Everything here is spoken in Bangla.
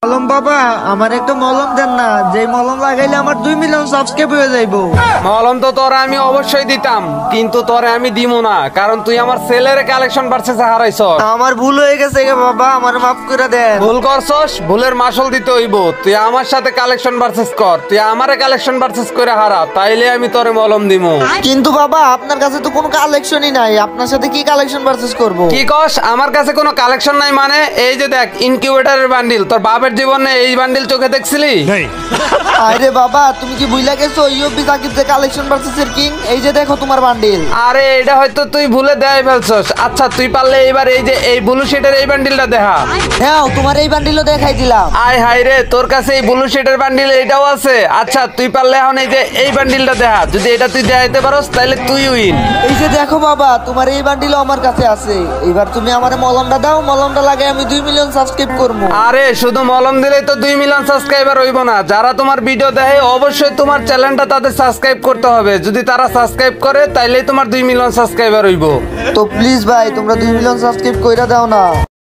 মলম বাবা, আমার একটা মলম দেন না, যে মলম লাগাইলে আমার 2 মিলিয়ন সাবস্ক্রাইব হয়ে যাইবো। মলম তো তোরা আমি অবশ্যই দিতাম, কিন্তু তোরে আমি দিমু না, কারণ তুই আমার সেলের কালেকশন ভার্সেস হারাইছ। আমার ভুল হয়ে গেছে গে বাবা, আমার মাফ করে দেন। ভুল করছস, ভুলের মাসুল দিতে হইব। তুই আমার সাথে কালেকশন ভার্সেস কর, তুই আমারে কালেকশন ভার্সেস করে হারা, তাইলে আমি তোরে মলম দিমু। কিন্তু বাবা, আপনার কাছে তো কোনো কালেকশনই নাই, আপনার সাথে কি কালেকশন ভার্সেস করব? কি কস? আমার কাছে কোনো কালেকশন নাই মানে? এই যে দেখ ইনকিউবেটরের বান্ডিল, তোর বাপের জীবনে এই বান্ডিল চোখে দেখছিলি? আরে বাবা, তুমি কি ভুলে গেছো ইউপি সাকিব যে কালেকশন ভার্সেস এর কিং? এই যে দেখো তোমার বান্ডিল। আরে এটা হয়তো তুই ভুলে দেয় ফেলছস। আচ্ছা তুই পারলে এইবার এই যে এই ব্লু শেডের এই বান্ডিলটা দেখা। হ্যাঁ, তোমার এই বান্ডিলও দেখাই দিলাম। আয় হাই রে, তোর কাছে এই ব্লু শেডের বান্ডিল এটাও আছে? আচ্ছা তুই পারলে এখন এই যে এই বান্ডিলটা দেখা, যদি এটা তুই দেখাইতে পারোস তাহলে তুই উইন। এই যে দেখো বাবা, তোমার এই বান্ডিলও আমার কাছে আছে। এবার তুমি আমারে মলমটা দাও, মলমটা লাগে আমি 2 মিলিয়ন সাবস্ক্রাইব করবো। আরে শুধু মলম দিলেই তো 2 মিলিয়ন সাবস্ক্রাইবার হইব না। যারা তোমার ভিডিও দেখে অবশ্যই তোমার চ্যানেলটা তাদের সাবস্ক্রাইব করতে হবে। যদি তারা সাবস্ক্রাইব করে তাইলেই তোমার 2 মিলিয়ন সাবস্ক্রাইবার হইব। তো প্লিজ ভাই, তোমরা 2 মিলিয়ন সাবস্ক্রাইব কইরা দাও না।